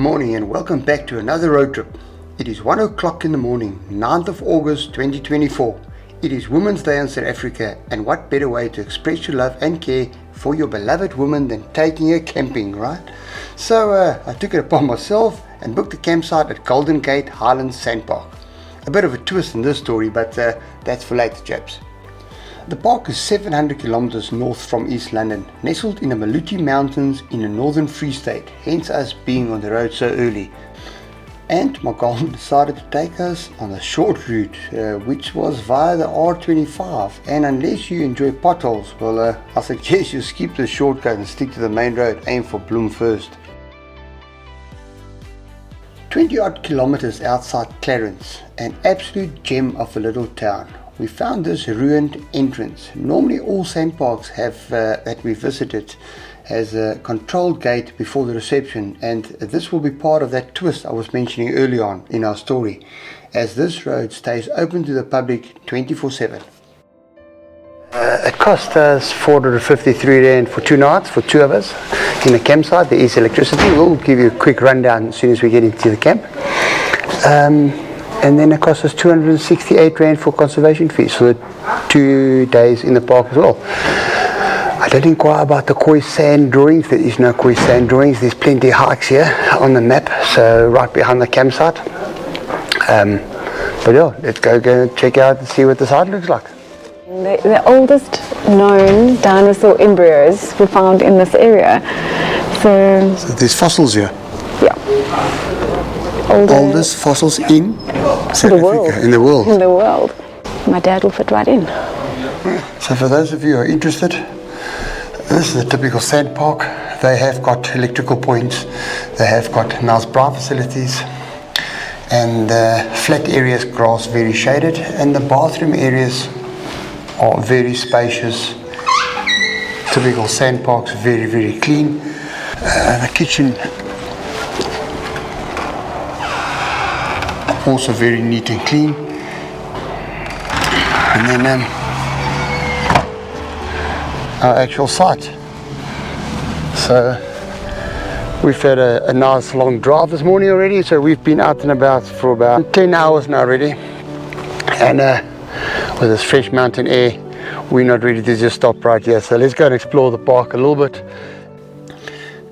morning and welcome back to another road trip. It is 1 o'clock in the morning, 9th of August 2024. It is Women's Day in South Africa, and what better way to express your love and care for your beloved woman than taking her camping, right? So I took it upon myself and booked a campsite at Golden Gate Highlands Sand Park. A bit of a twist in this story, but that's for later, chaps. The park is 700 kilometers north from East London, nestled in the Maluti Mountains in the northern Free State, hence us being on the road so early. And my girlfriend decided to take us on the short route, which was via the R25, and unless you enjoy potholes, well, I suggest you skip the shortcut and stick to the main road, aim for Bloem first. 20 odd kilometers outside Clarence, an absolute gem of a little town. We found this ruined entrance. Normally all sand parks have that we visited has a controlled gate before the reception, and this will be part of that twist I was mentioning early on in our story, as this road stays open to the public 24/7. It cost us 453 Rand for 2 nights for 2 of us in the campsite. There is electricity. We'll give you a quick rundown as soon as we get into the camp. And then it cost us 268 Rand for conservation fees for the 2 days in the park as well. I did inquire about the Koi sand drawings. There is no Koi sand drawings. There's plenty of hikes here on the map, so right behind the campsite. But yeah, let's go check out and see what the site looks like. The oldest known dinosaur embryos were found in this area. So there's fossils here. Yeah. Oldest fossils in South Africa, in the world. In the world. My dad will fit right in. So for those of you who are interested, this is a typical sand park. They have got electrical points, they have got nice bar facilities, and flat areas, grass very shaded, and the bathroom areas are very spacious. Typical sand parks, very, very clean. The kitchen also very neat and clean. And then our actual site. So we've had a nice long drive this morning already, so we've been out and about for about 10 hours now already, and with this fresh mountain air we're not ready to just stop right here, so let's go and explore the park a little bit.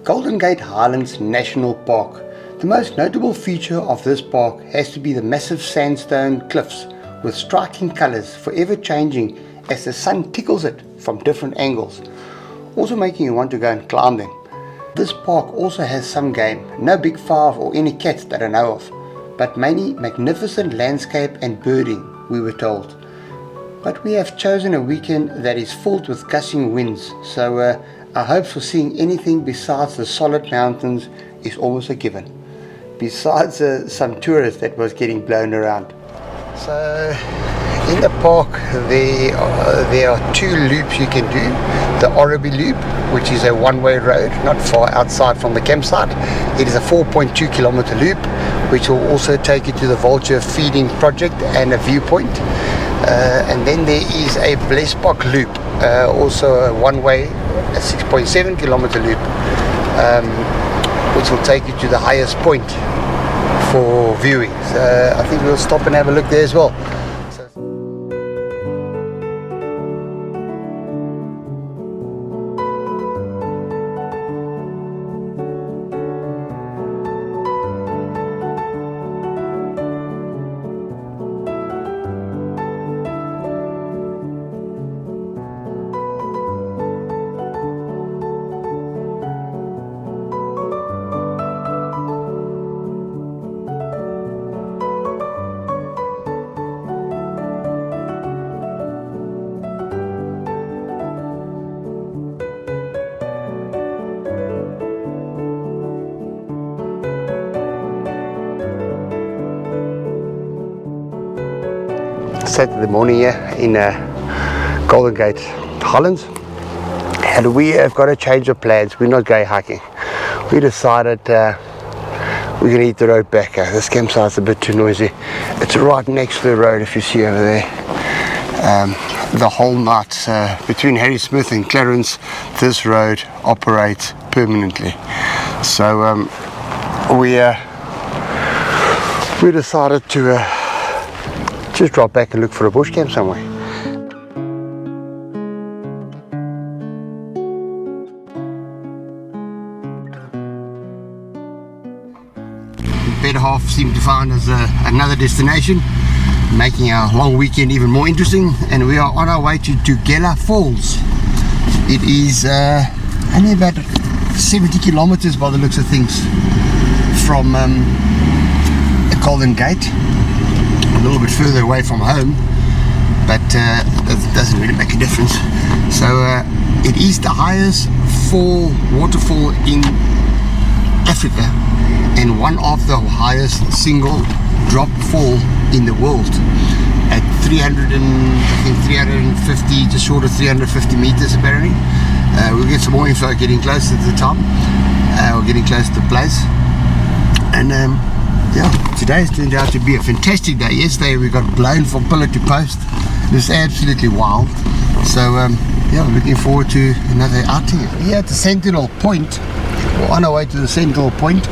Golden Gate Highlands National Park. The most notable feature of this park has to be the massive sandstone cliffs with striking colours, forever changing as the sun tickles it from different angles, also making you want to go and climb them. This park also has some game, no big five or any cats that I know of, but many magnificent landscape and birding, we were told. But we have chosen a weekend that is filled with gushing winds, so our hopes for seeing anything besides the solid mountains is almost a given, besides some tourists that was getting blown around. So in the park there are 2 loops you can do. The Orabi loop, which is a one-way road not far outside from the campsite. It is a 4.2 kilometer loop which will also take you to the vulture feeding project and a viewpoint. And then there is a Blesbok loop, also a one-way, a 6.7 kilometer loop, which will take you to the highest point for viewing. So I think we'll stop and have a look there as well. Saturday morning here in Golden Gate Highlands, and we have got a change of plans. We're not going hiking. We decided we're going to hit the road back. This campsite's a bit too noisy. It's right next to the road, if you see over there. The whole night between Harry Smith and Clarence, this road operates permanently. So we decided to just drop back and look for a bush camp somewhere. Better half seemed to find us another destination, making our long weekend even more interesting, and we are on our way to Tugela Falls. It is only about 70 kilometers by the looks of things from the Golden Gate, a little bit further away from home, but that doesn't really make a difference. So it is the highest waterfall in Africa, and one of the highest single drop fall in the world at 350, just short of 350 meters apparently. We'll get some more info getting closer to the top, or getting close to the place. And yeah, today has turned out to be a fantastic day. Yesterday we got blown from pillar to post. It was absolutely wild. So yeah, looking forward to another outing here at the Sentinel Point. We're on our way to the Sentinel Point.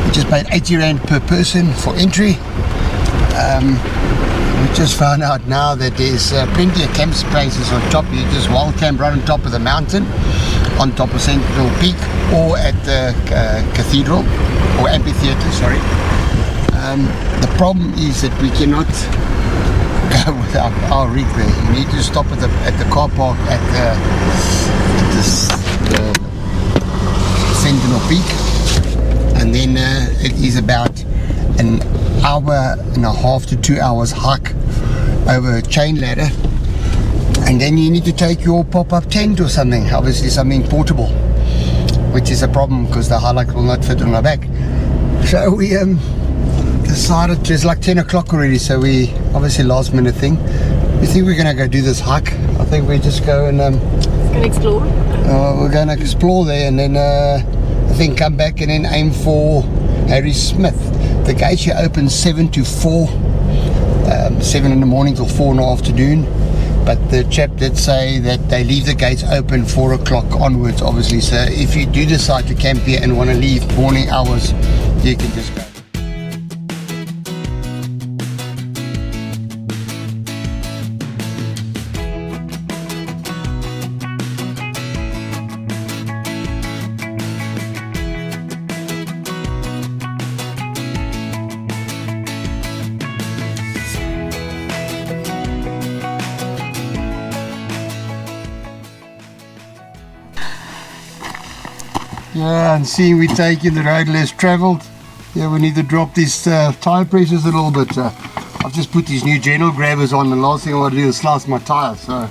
We just paid 80 Rand per person for entry. We just found out now that there's plenty of camp spaces on top. You just wild camp right on top of the mountain, on top of Sentinel Peak, or at the cathedral or amphitheater, sorry. The problem is that we cannot go with our rig there. You need to stop at the car park at the Sentinel Peak, and then it is about an hour and a half to 2 hours hike over a chain ladder, and then you need to take your pop-up tent or something, obviously something portable, which is a problem because the Hilux will not fit on our back. So we decided, it's like 10 o'clock already, so we obviously last minute thing, we think we're gonna go do this hike. I think we just go and Gonna explore. we're gonna explore there, and then I think come back and then aim for Harry Smith. The gates here open 7 to 4, 7 in the morning till 4 in the afternoon, but the chap did say that they leave the gates open 4 o'clock onwards, obviously. So if you do decide to camp here and want to leave morning hours, you can just go. Yeah, and seeing we're taking the road less travelled, yeah, we need to drop these tyre pressures a little bit. I've just put these new general grabbers on, and the last thing I want to do is slice my tyres. So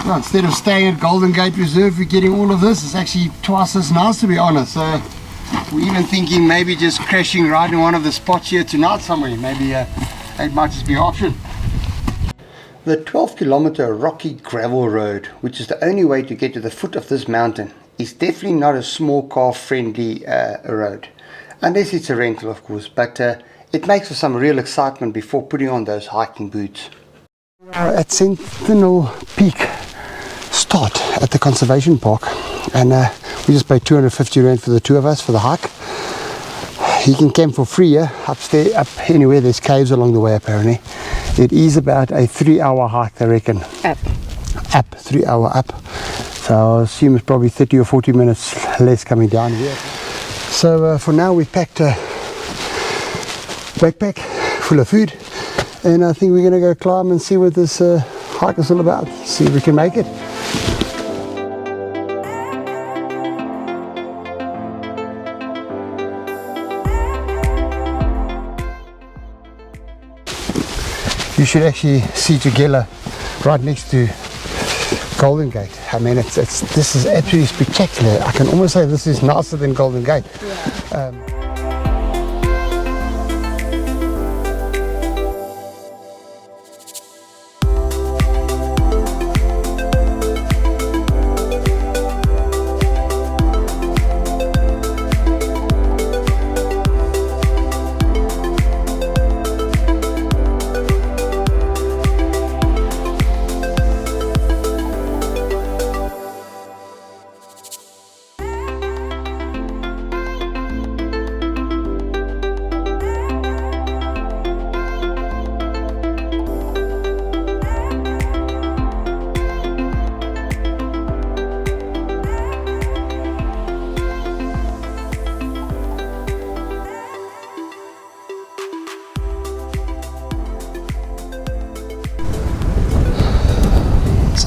yeah, instead of staying at Golden Gate Reserve, we're getting all of this. It's actually twice as nice, to be honest. So we're even thinking maybe just crashing right in one of the spots here tonight somewhere. Maybe it might just be an option. The 12-kilometer rocky gravel road, which is the only way to get to the foot of this mountain, is definitely not a small car friendly road, unless it's a rental, of course, but it makes for some real excitement before putting on those hiking boots. At Sentinel Peak start at the conservation park, and we just paid 250 Rand for the two of us for the hike. You can camp for free here, up anywhere. There's caves along the way apparently. It is about a 3-hour hike, I reckon. Up 3-hour up. So I assume it's probably 30 or 40 minutes less coming down here. So for now we packed a backpack full of food, and I think we're going to go climb and see what this hike is all about. See if we can make it. You should actually see Tugela right next to Golden Gate. I mean, this is absolutely spectacular. I can almost say this is nicer than Golden Gate. Yeah.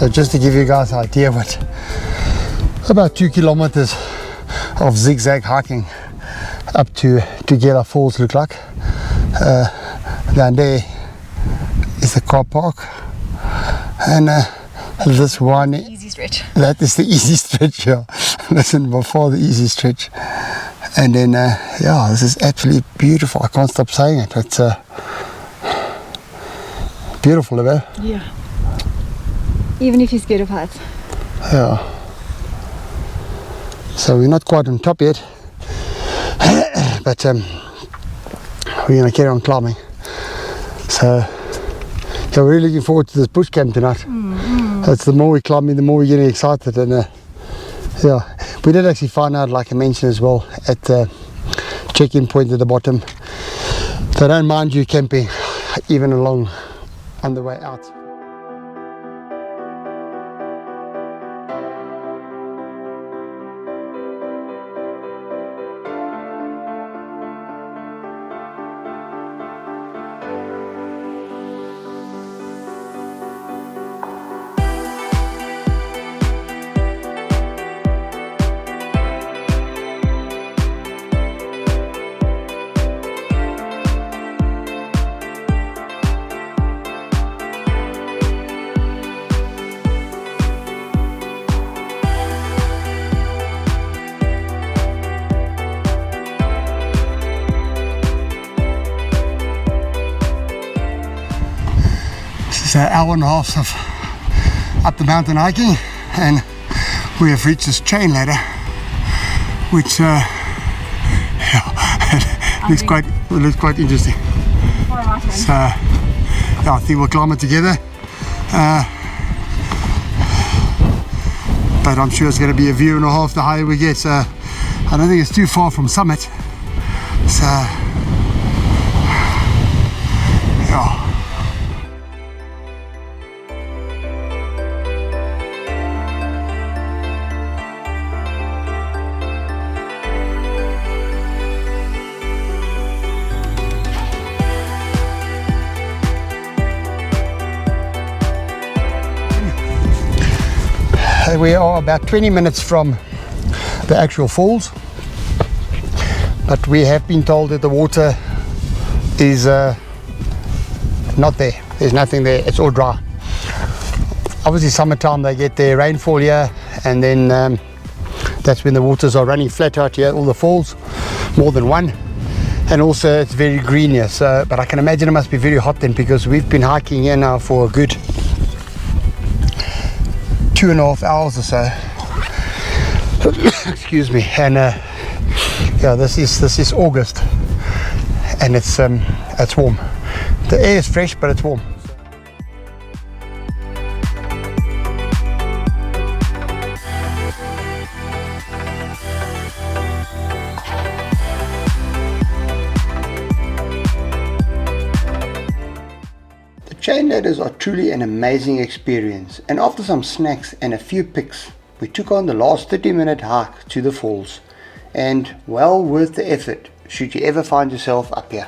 So just to give you guys an idea what about 2 kilometers of zigzag hiking up to Tugela Falls look like. Down there is the car park, and this one, Easy stretch. that is the easy stretch. Yeah, listen, by far the easy stretch. And then yeah, this is absolutely beautiful. I can't stop saying it. It's beautiful, eh? Yeah. Even if you're scared of heights. Yeah. So we're not quite on top yet, but we're gonna carry on climbing. So yeah, we're really looking forward to this bush camp tonight. It's the more we climb, the more we're getting excited. And yeah, we did actually find out, like I mentioned as well, at the check-in point at the bottom, they don't mind you camping even along on the way out. It's an hour and a half of up the mountain hiking, and we have reached this chain ladder, which yeah, looks quite interesting. So yeah, I think we'll climb it together, but I'm sure it's going to be a view and a half the higher we get. So I don't think it's too far from summit. So yeah. We are about 20 minutes from the actual falls, but we have been told that the water is not there. There's nothing there, it's all dry. Obviously summertime they get their rainfall here, and then that's when the waters are running flat out here, all the falls, more than one. And also it's very green here, so, but I can imagine it must be very hot then, because we've been hiking here now for a good 2.5 hours or so. Excuse me. And yeah, this is August, and it's warm. The air is fresh, but it's warm. Chain ladders are truly an amazing experience, and after some snacks and a few pics, we took on the last 30-minute hike to the falls, and well worth the effort should you ever find yourself up here.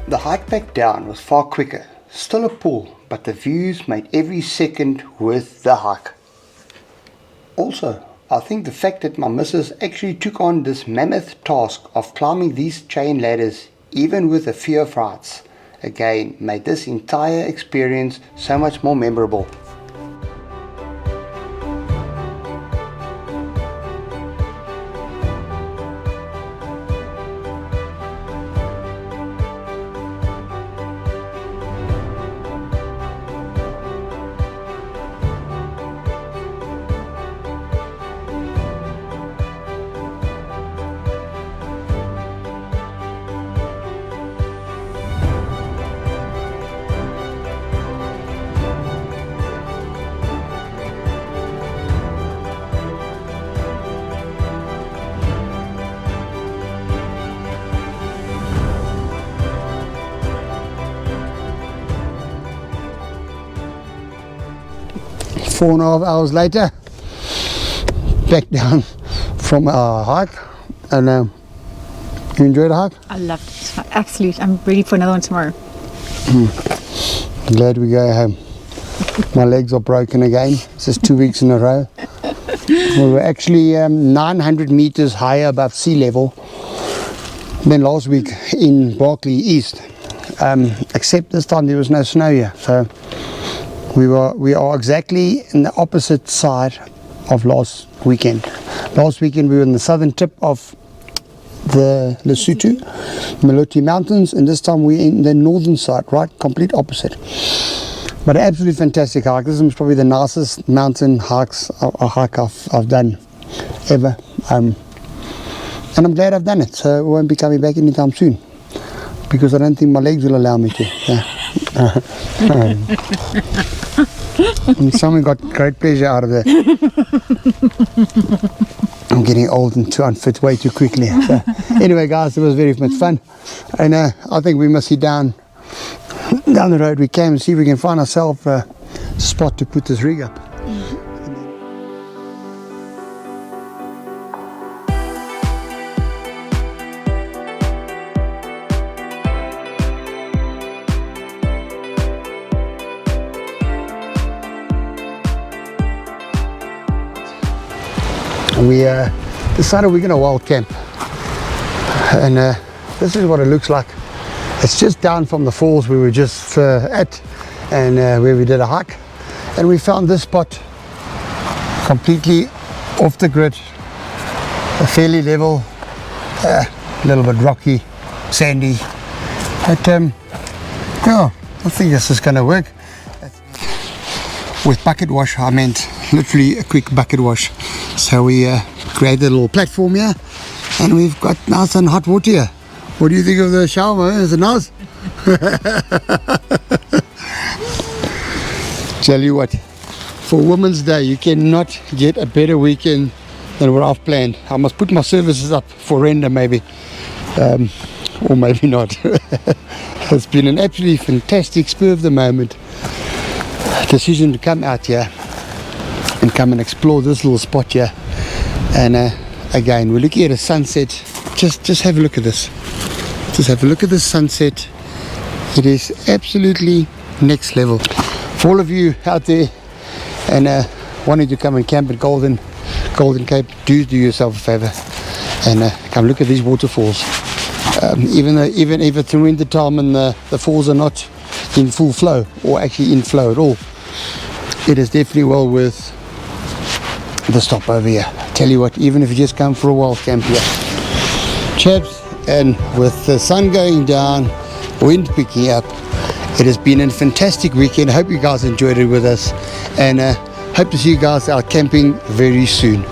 The hike back down was far quicker, still a pull, but the views made every second worth the hike. Also, I think the fact that my missus actually took on this mammoth task of climbing these chain ladders, even with a fear of heights, again made this entire experience so much more memorable. 4.5 hours later, back down from our hike. And you enjoyed the hike? I loved it. Absolutely. I'm ready for another one tomorrow. Glad we go home. My legs are broken again. This is 2 weeks in a row. We were actually 900 meters higher above sea level than last week in Berkeley East. Except this time there was no snow here. So we are exactly in the opposite side of last weekend. Last weekend we were in the southern tip of the Lesotho, Maloti Mountains, and this time we're in the northern side, right? Complete opposite. But an absolutely fantastic hike. This is probably the nicest mountain hike I've done ever. And I'm glad I've done it, so I won't be coming back anytime soon, because I don't think my legs will allow me to. Yeah. And someone got great pleasure out of that. I'm getting old and too unfit way too quickly. So, anyway, guys, it was very much fun, and I think we must head down the road we came and see if we can find ourselves a spot to put this rig up. We decided we're going to wild camp, and this is what it looks like. It's just down from the falls we were just at, and where we did a hike, and we found this spot completely off the grid, fairly level, a little bit rocky, sandy, but yeah, I think this is going to work. With bucket wash, I meant literally a quick bucket wash. So we created a little platform here, and we've got nice and hot water here. What do you think of the shower? Is it nice? Tell you what, for Women's Day, you cannot get a better weekend than what I've planned. I must put my services up for render maybe, or maybe not. It's been an absolutely fantastic spur of the moment decision to come out here and come and explore this little spot here. And again, we're looking at a sunset. Just have a look at this. Just have a look at the sunset. It is absolutely next level. For all of you out there and wanting to come and camp at Golden Cape, do yourself a favor and come look at these waterfalls. Even if it's in winter time and the falls are not in full flow or actually in flow at all, it is definitely well worth the stop over here. Tell you what, even if you just come for a wild camp here, chaps, and with the sun going down, wind picking up, it has been a fantastic weekend. I hope you guys enjoyed it with us, and hope to see you guys out camping very soon.